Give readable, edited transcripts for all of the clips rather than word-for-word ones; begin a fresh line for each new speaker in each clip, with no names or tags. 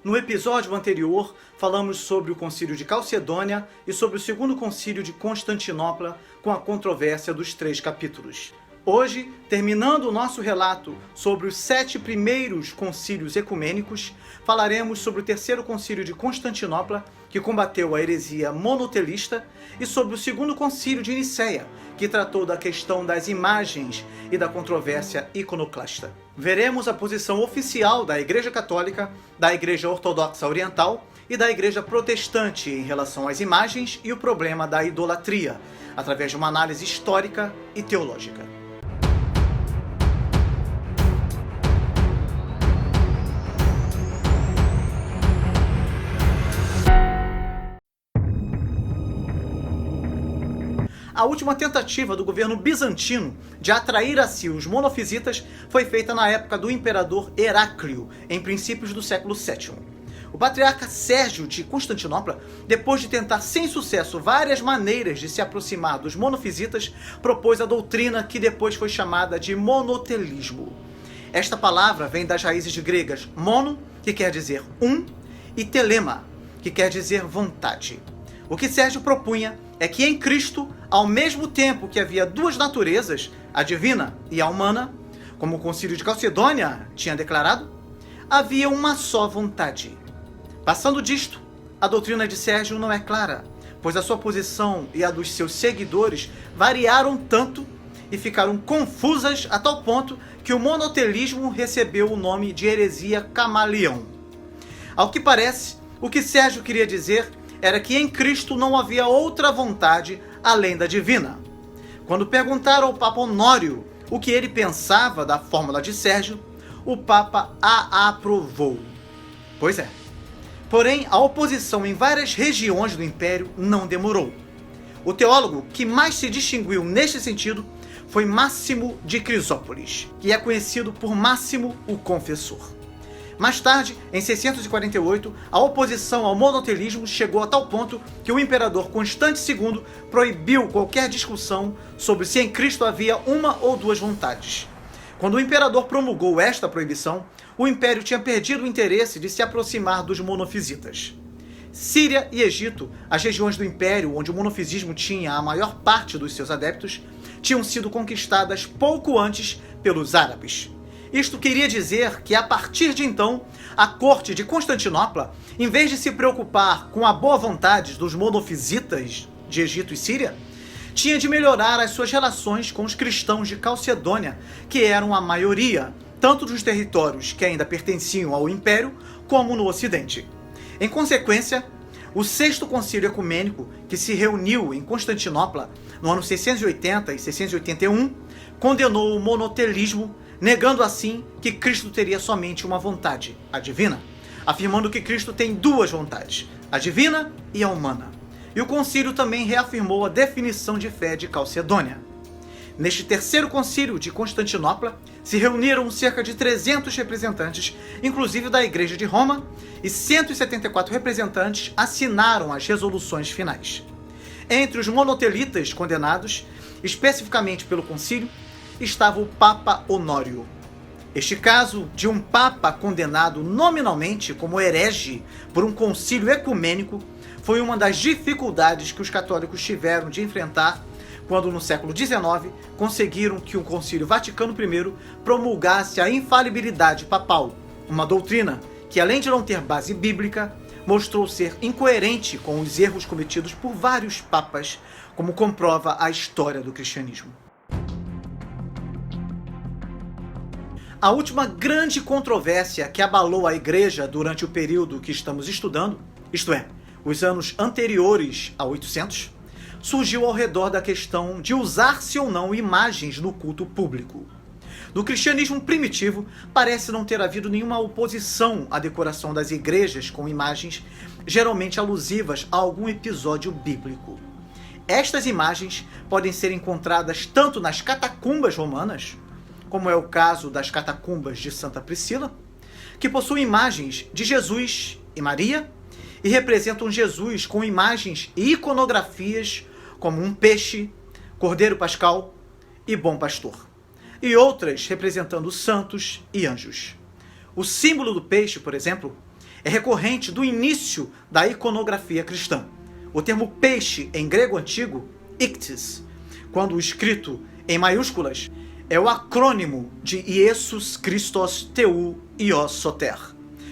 No episódio anterior, falamos sobre o Concílio de Calcedônia e sobre o Segundo Concílio de Constantinopla, com a controvérsia dos 3 capítulos. Hoje, terminando o nosso relato sobre os 7 primeiros concílios ecumênicos, falaremos sobre o Terceiro Concílio de Constantinopla, que combateu a heresia monotelista, e sobre o Segundo Concílio de Nicéia, que tratou da questão das imagens e da controvérsia iconoclasta. Veremos a posição oficial da Igreja Católica, da Igreja Ortodoxa Oriental e da Igreja Protestante em relação às imagens e o problema da idolatria, através de uma análise histórica e teológica. A última tentativa do governo bizantino de atrair a si os monofisitas foi feita na época do imperador Heráclio, em princípios do século VII. O patriarca Sérgio de Constantinopla, depois de tentar sem sucesso várias maneiras de se aproximar dos monofisitas, propôs a doutrina que depois foi chamada de monotelismo. Esta palavra vem das raízes gregas mono, que quer dizer e telema, que quer dizer vontade. O que Sérgio propunha é que em Cristo, ao mesmo tempo que havia 2 naturezas, a divina e a humana, como o Concílio de Calcedônia tinha declarado, havia uma só vontade. Passando disto, a doutrina de Sérgio não é clara, pois a sua posição e a dos seus seguidores variaram tanto e ficaram confusas a tal ponto que o monotelismo recebeu o nome de heresia camaleão. Ao que parece, o que Sérgio queria dizer era que em Cristo não havia outra vontade além da divina. Quando perguntaram ao Papa Honório o que ele pensava da fórmula de Sérgio, o Papa a aprovou. Pois é. Porém, a oposição em várias regiões do Império não demorou. O teólogo que mais se distinguiu neste sentido foi Máximo de Crisópolis, que é conhecido por Máximo o Confessor. Mais tarde, em 648, a oposição ao monotelismo chegou a tal ponto que o imperador Constante II proibiu qualquer discussão sobre se em Cristo havia uma ou 2 vontades. Quando o imperador promulgou esta proibição, o império tinha perdido o interesse de se aproximar dos monofisitas. Síria e Egito, as regiões do império onde o monofisismo tinha a maior parte dos seus adeptos, tinham sido conquistadas pouco antes pelos árabes. Isto queria dizer que, a partir de então, a corte de Constantinopla, em vez de se preocupar com a boa vontade dos monofisitas de Egito e Síria, tinha de melhorar as suas relações com os cristãos de Calcedônia, que eram a maioria, tanto dos territórios que ainda pertenciam ao Império, como no Ocidente. Em consequência, o Sexto Concílio Ecumênico, que se reuniu em Constantinopla no ano 680 e 681, condenou o monotelismo, negando assim que Cristo teria somente uma vontade, a divina, afirmando que Cristo tem 2 vontades, a divina e a humana. E o concílio também reafirmou a definição de fé de Calcedônia. Neste Terceiro Concílio de Constantinopla, se reuniram cerca de 300 representantes, inclusive da Igreja de Roma, e 174 representantes assinaram as resoluções finais. Entre os monotelitas condenados, especificamente pelo concílio, estava o Papa Honório. Este caso de um papa condenado nominalmente como herege por um concílio ecumênico foi uma das dificuldades que os católicos tiveram de enfrentar quando, no século XIX, conseguiram que o Concílio Vaticano I promulgasse a infalibilidade papal, uma doutrina que, além de não ter base bíblica, mostrou ser incoerente com os erros cometidos por vários papas, como comprova a história do cristianismo. A última grande controvérsia que abalou a Igreja durante o período que estamos estudando, isto é, os anos anteriores a 800, surgiu ao redor da questão de usar-se ou não imagens no culto público. No cristianismo primitivo, parece não ter havido nenhuma oposição à decoração das igrejas com imagens geralmente alusivas a algum episódio bíblico. Estas imagens podem ser encontradas tanto nas catacumbas romanas, como é o caso das catacumbas de Santa Priscila, que possuem imagens de Jesus e Maria e representam Jesus com imagens e iconografias como um peixe, cordeiro pascal e bom pastor, e outras representando santos e anjos. O símbolo do peixe, por exemplo, é recorrente do início da iconografia cristã. O termo peixe em grego antigo, iktis, quando escrito em maiúsculas, é o acrônimo de Iesus Christos Theou Ios Soter,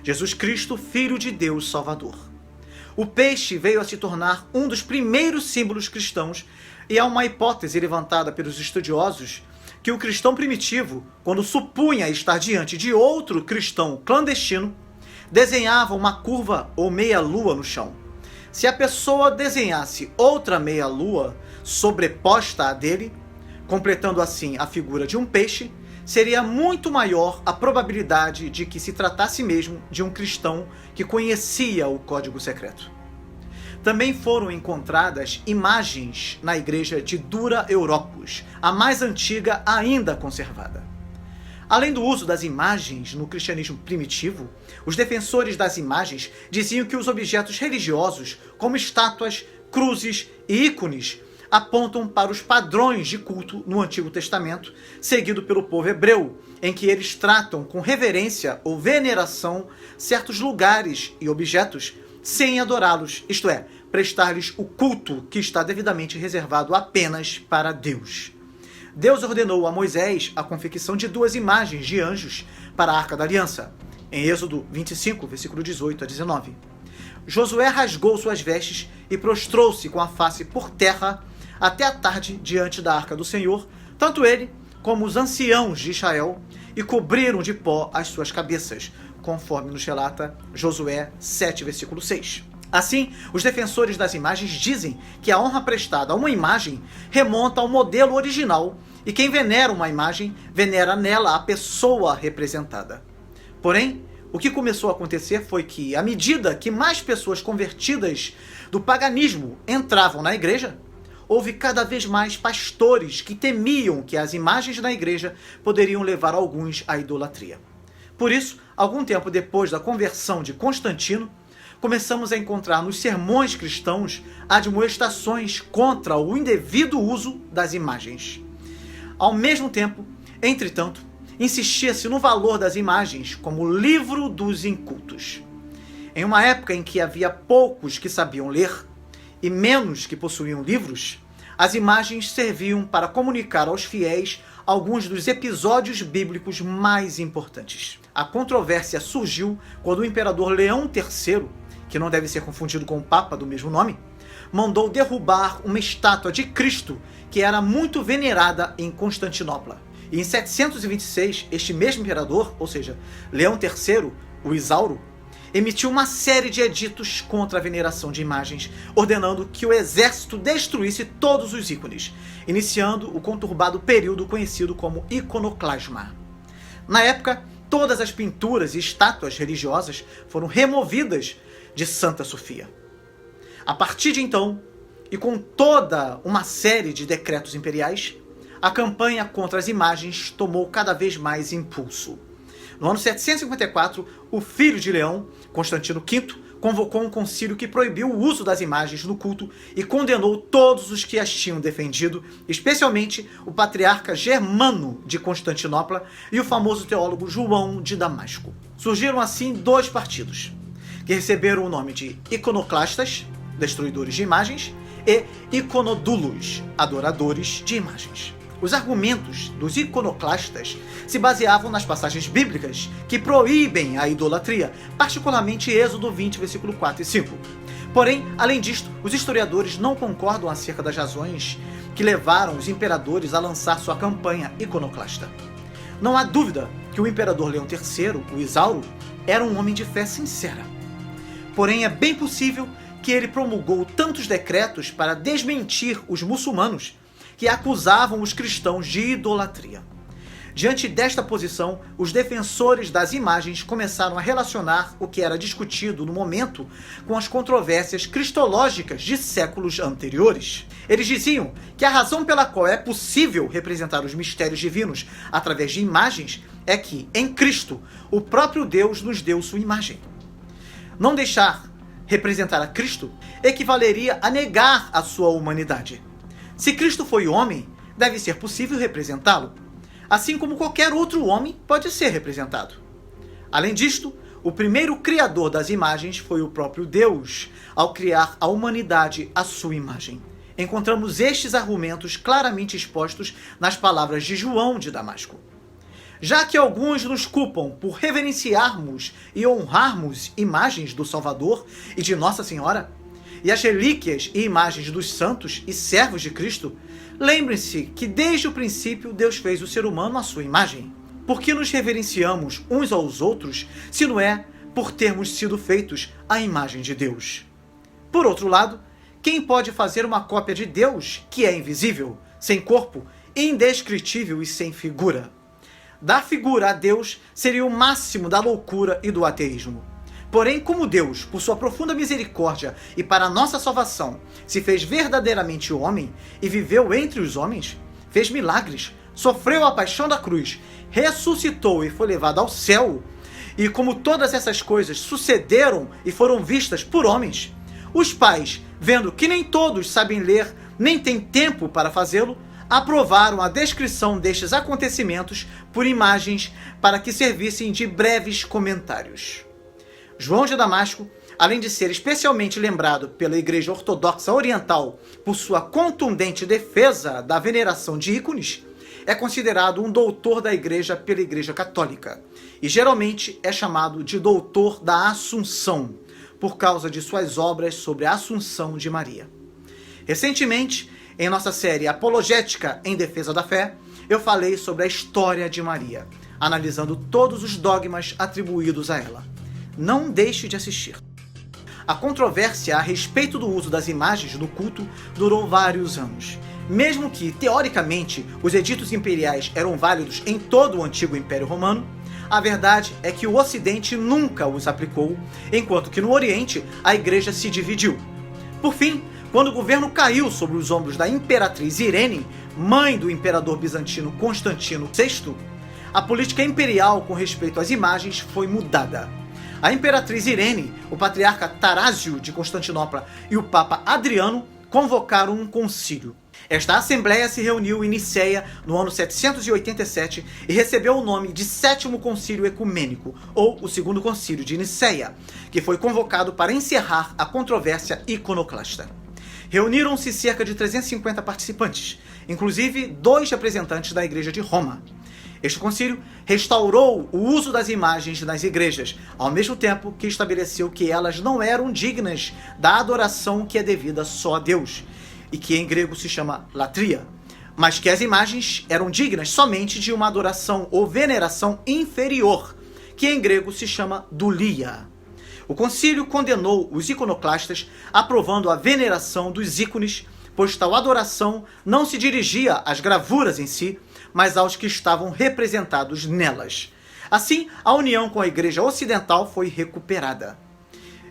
Jesus Cristo, Filho de Deus Salvador. O peixe veio a se tornar um dos primeiros símbolos cristãos e há uma hipótese levantada pelos estudiosos que o cristão primitivo, quando supunha estar diante de outro cristão clandestino, desenhava uma curva ou meia-lua no chão. Se a pessoa desenhasse outra meia-lua sobreposta à dele, completando assim a figura de um peixe, seria muito maior a probabilidade de que se tratasse mesmo de um cristão que conhecia o código secreto. Também foram encontradas imagens na igreja de Dura Europos, a mais antiga ainda conservada. Além do uso das imagens no cristianismo primitivo, os defensores das imagens diziam que os objetos religiosos, como estátuas, cruzes e ícones, apontam para os padrões de culto no Antigo Testamento, seguido pelo povo hebreu, em que eles tratam com reverência ou veneração certos lugares e objetos sem adorá-los, isto é, prestar-lhes o culto que está devidamente reservado apenas para Deus. Deus ordenou a Moisés a confecção de 2 imagens de anjos para a Arca da Aliança, em Êxodo 25, versículo 18 a 19. Josué rasgou suas vestes e prostrou-se com a face por terra até a tarde diante da Arca do Senhor, tanto ele como os anciãos de Israel, e cobriram de pó as suas cabeças, conforme nos relata Josué 7, versículo 6. Assim, os defensores das imagens dizem que a honra prestada a uma imagem remonta ao modelo original e quem venera uma imagem venera nela a pessoa representada. Porém, o que começou a acontecer foi que, à medida que mais pessoas convertidas do paganismo entravam na igreja, houve cada vez mais pastores que temiam que as imagens na igreja poderiam levar alguns à idolatria. Por isso, algum tempo depois da conversão de Constantino, começamos a encontrar nos sermões cristãos admoestações contra o indevido uso das imagens. Ao mesmo tempo, entretanto, insistia-se no valor das imagens como livro dos incultos. Em uma época em que havia poucos que sabiam ler e menos que possuíam livros, as imagens serviam para comunicar aos fiéis alguns dos episódios bíblicos mais importantes. A controvérsia surgiu quando o imperador Leão III, que não deve ser confundido com o Papa do mesmo nome, mandou derrubar uma estátua de Cristo que era muito venerada em Constantinopla. E em 726, este mesmo imperador, ou seja, Leão III, o Isauro, emitiu uma série de editos contra a veneração de imagens, ordenando que o exército destruísse todos os ícones, iniciando o conturbado período conhecido como iconoclasma. Na época, todas as pinturas e estátuas religiosas foram removidas de Santa Sofia. A partir de então, e com toda uma série de decretos imperiais, a campanha contra as imagens tomou cada vez mais impulso. No ano 754, o filho de Leão, Constantino V, convocou um concílio que proibiu o uso das imagens no culto e condenou todos os que as tinham defendido, especialmente o patriarca Germano de Constantinopla e o famoso teólogo João de Damasco. Surgiram assim 2 partidos, que receberam o nome de iconoclastas, destruidores de imagens, e iconodulos, adoradores de imagens. Os argumentos dos iconoclastas se baseavam nas passagens bíblicas que proíbem a idolatria, particularmente Êxodo 20, versículo 4 e 5. Porém, além disto, os historiadores não concordam acerca das razões que levaram os imperadores a lançar sua campanha iconoclasta. Não há dúvida que o imperador Leão III, o Isauro, era um homem de fé sincera. Porém, é bem possível que ele promulgou tantos decretos para desmentir os muçulmanos que acusavam os cristãos de idolatria. Diante desta posição, os defensores das imagens começaram a relacionar o que era discutido no momento com as controvérsias cristológicas de séculos anteriores. Eles diziam que a razão pela qual é possível representar os mistérios divinos através de imagens é que, em Cristo, o próprio Deus nos deu sua imagem. Não deixar representar a Cristo equivaleria a negar a sua humanidade. Se Cristo foi homem, deve ser possível representá-lo, assim como qualquer outro homem pode ser representado. Além disto, o primeiro criador das imagens foi o próprio Deus, ao criar a humanidade à sua imagem. Encontramos estes argumentos claramente expostos nas palavras de João de Damasco. Já que alguns nos culpam por reverenciarmos e honrarmos imagens do Salvador e de Nossa Senhora, e as relíquias e imagens dos santos e servos de Cristo, lembrem-se que desde o princípio Deus fez o ser humano à sua imagem. Por que nos reverenciamos uns aos outros, se não é por termos sido feitos à imagem de Deus? Por outro lado, quem pode fazer uma cópia de Deus que é invisível, sem corpo, indescritível e sem figura? Dar figura a Deus seria o máximo da loucura e do ateísmo. Porém, como Deus, por sua profunda misericórdia e para a nossa salvação, se fez verdadeiramente homem e viveu entre os homens, fez milagres, sofreu a paixão da cruz, ressuscitou e foi levado ao céu, e como todas essas coisas sucederam e foram vistas por homens, os pais, vendo que nem todos sabem ler, nem têm tempo para fazê-lo, aprovaram a descrição destes acontecimentos por imagens para que servissem de breves comentários. João de Damasco, além de ser especialmente lembrado pela Igreja Ortodoxa Oriental por sua contundente defesa da veneração de ícones, é considerado um doutor da Igreja pela Igreja Católica e geralmente é chamado de doutor da Assunção, por causa de suas obras sobre a Assunção de Maria. Recentemente, em nossa série Apologética em Defesa da Fé, eu falei sobre a história de Maria, analisando todos os dogmas atribuídos a ela. Não deixe de assistir. A controvérsia a respeito do uso das imagens no culto durou vários anos. Mesmo que, teoricamente, os editos imperiais eram válidos em todo o antigo Império Romano, a verdade é que o Ocidente nunca os aplicou, enquanto que no Oriente a Igreja se dividiu. Por fim, quando o governo caiu sobre os ombros da Imperatriz Irene, mãe do imperador bizantino Constantino VI, a política imperial com respeito às imagens foi mudada. A Imperatriz Irene, o patriarca Tarásio de Constantinopla e o Papa Adriano convocaram um concílio. Esta assembleia se reuniu em Nicéia no ano 787 e recebeu o nome de Sétimo Concílio Ecumênico, ou o Segundo Concílio de Nicéia, que foi convocado para encerrar a controvérsia iconoclasta. Reuniram-se cerca de 350 participantes, inclusive 2 representantes da Igreja de Roma. Este concílio restaurou o uso das imagens nas igrejas, ao mesmo tempo que estabeleceu que elas não eram dignas da adoração que é devida só a Deus, e que em grego se chama latria, mas que as imagens eram dignas somente de uma adoração ou veneração inferior, que em grego se chama dulia. O concílio condenou os iconoclastas, aprovando a veneração dos ícones, pois tal adoração não se dirigia às gravuras em si, mas aos que estavam representados nelas. Assim, a união com a Igreja Ocidental foi recuperada.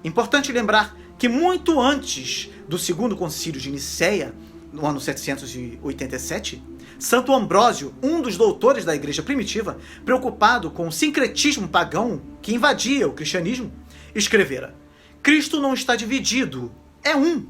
Importante lembrar que muito antes do Segundo Concílio de Nicéia, no ano 787, Santo Ambrósio, um dos doutores da Igreja primitiva, preocupado com o sincretismo pagão que invadia o cristianismo, escrevera: Cristo não está dividido, é um.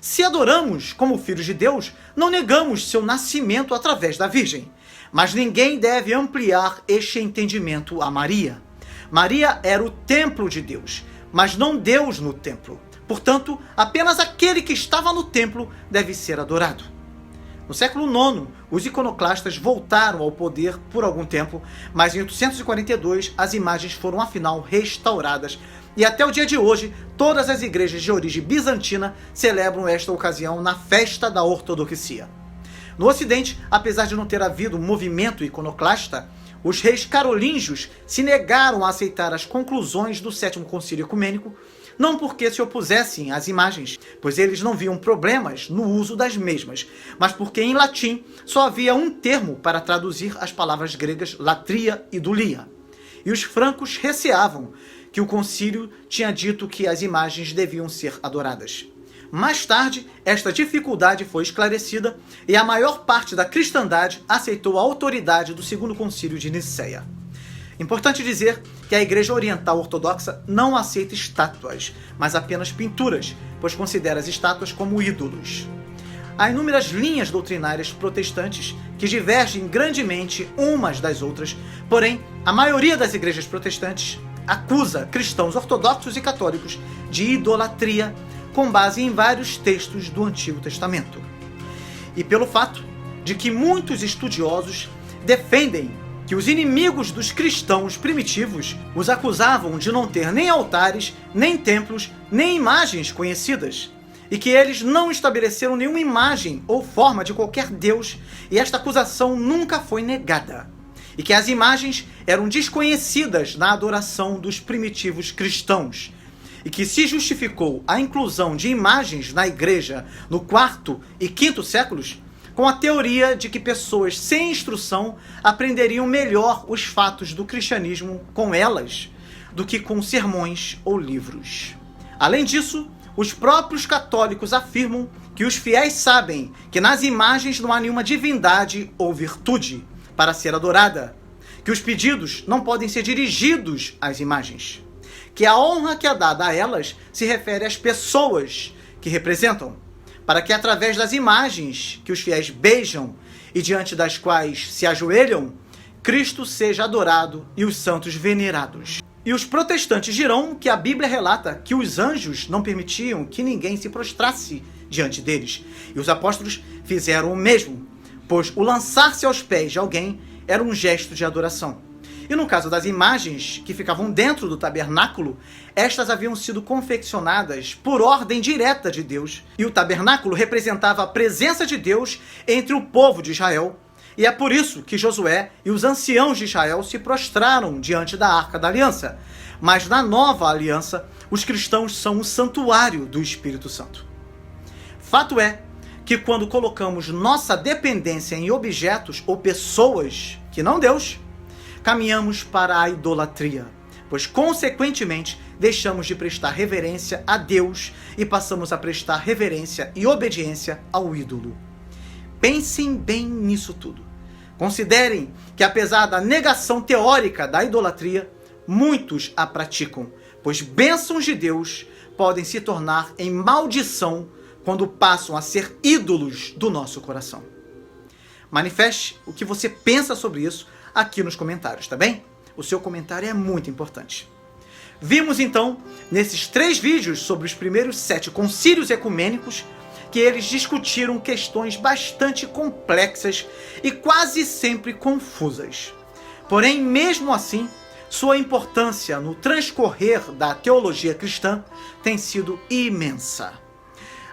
Se adoramos como filhos de Deus, não negamos seu nascimento através da Virgem. Mas ninguém deve ampliar este entendimento a Maria. Maria era o templo de Deus, mas não Deus no templo. Portanto, apenas aquele que estava no templo deve ser adorado. No século IX, os iconoclastas voltaram ao poder por algum tempo, mas em 842 as imagens foram afinal restauradas e até o dia de hoje todas as igrejas de origem bizantina celebram esta ocasião na festa da ortodoxia. No Ocidente, apesar de não ter havido um movimento iconoclasta, os reis carolíngios se negaram a aceitar as conclusões do Sétimo Concílio Ecumênico, não porque se opusessem às imagens, pois eles não viam problemas no uso das mesmas, mas porque em latim só havia um termo para traduzir as palavras gregas latria e dulia. E os francos receavam que o concílio tinha dito que as imagens deviam ser adoradas. Mais tarde, esta dificuldade foi esclarecida e a maior parte da cristandade aceitou a autoridade do Segundo Concílio de Nicéia. Importante dizer que a Igreja Oriental Ortodoxa não aceita estátuas, mas apenas pinturas, pois considera as estátuas como ídolos. Há inúmeras linhas doutrinárias protestantes que divergem grandemente umas das outras, porém, a maioria das igrejas protestantes acusa cristãos ortodoxos e católicos de idolatria com base em vários textos do Antigo Testamento. E pelo fato de que muitos estudiosos defendem que os inimigos dos cristãos primitivos os acusavam de não ter nem altares, nem templos, nem imagens conhecidas, e que eles não estabeleceram nenhuma imagem ou forma de qualquer deus, e esta acusação nunca foi negada, e que as imagens eram desconhecidas na adoração dos primitivos cristãos, e que se justificou a inclusão de imagens na igreja no IV e V séculos com a teoria de que pessoas sem instrução aprenderiam melhor os fatos do cristianismo com elas do que com sermões ou livros. Além disso, os próprios católicos afirmam que os fiéis sabem que nas imagens não há nenhuma divindade ou virtude para ser adorada, que os pedidos não podem ser dirigidos às imagens, que a honra que é dada a elas se refere às pessoas que representam, para que através das imagens que os fiéis beijam e diante das quais se ajoelham, Cristo seja adorado e os santos venerados. E os protestantes dirão que a Bíblia relata que os anjos não permitiam que ninguém se prostrasse diante deles, e os apóstolos fizeram o mesmo, pois o lançar-se aos pés de alguém era um gesto de adoração. E no caso das imagens que ficavam dentro do tabernáculo, estas haviam sido confeccionadas por ordem direta de Deus, e o tabernáculo representava a presença de Deus entre o povo de Israel, e é por isso que Josué e os anciãos de Israel se prostraram diante da Arca da Aliança. Mas na nova aliança, os cristãos são o santuário do Espírito Santo. Fato é que quando colocamos nossa dependência em objetos ou pessoas que não Deus, caminhamos para a idolatria, pois consequentemente deixamos de prestar reverência a Deus e passamos a prestar reverência e obediência ao ídolo. Pensem bem nisso tudo. Considerem que apesar da negação teórica da idolatria, muitos a praticam, pois bênçãos de Deus podem se tornar em maldição quando passam a ser ídolos do nosso coração. Manifeste o que você pensa sobre isso aqui nos comentários, tá bem? O seu comentário é muito importante. Vimos então, nesses 3 vídeos sobre os primeiros 7 concílios ecumênicos, que eles discutiram questões bastante complexas e quase sempre confusas. Porém, mesmo assim, sua importância no transcorrer da teologia cristã tem sido imensa.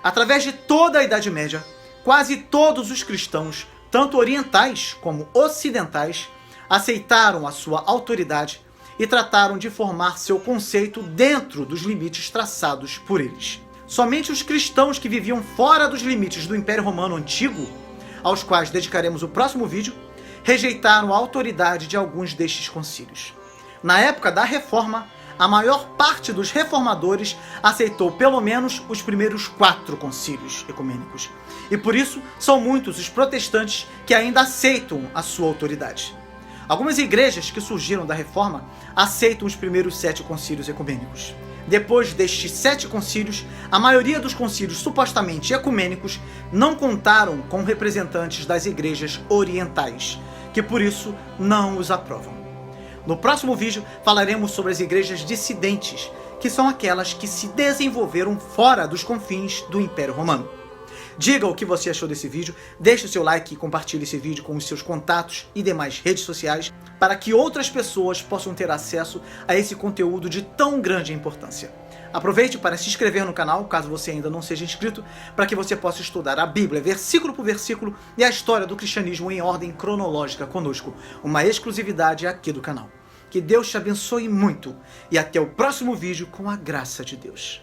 Através de toda a Idade Média, quase todos os cristãos, tanto orientais como ocidentais, aceitaram a sua autoridade e trataram de formar seu conceito dentro dos limites traçados por eles. Somente os cristãos que viviam fora dos limites do Império Romano Antigo, aos quais dedicaremos o próximo vídeo, rejeitaram a autoridade de alguns destes concílios. Na época da Reforma, a maior parte dos reformadores aceitou pelo menos os primeiros 4 concílios ecumênicos, e por isso são muitos os protestantes que ainda aceitam a sua autoridade. Algumas igrejas que surgiram da Reforma aceitam os primeiros 7 concílios ecumênicos. Depois destes 7 concílios, a maioria dos concílios supostamente ecumênicos não contaram com representantes das igrejas orientais, que por isso não os aprovam. No próximo vídeo falaremos sobre as igrejas dissidentes, que são aquelas que se desenvolveram fora dos confins do Império Romano. Diga o que você achou desse vídeo, deixe o seu like e compartilhe esse vídeo com os seus contatos e demais redes sociais para que outras pessoas possam ter acesso a esse conteúdo de tão grande importância. Aproveite para se inscrever no canal, caso você ainda não seja inscrito, para que você possa estudar a Bíblia versículo por versículo e a história do cristianismo em ordem cronológica conosco, uma exclusividade aqui do canal. Que Deus te abençoe muito e até o próximo vídeo com a graça de Deus.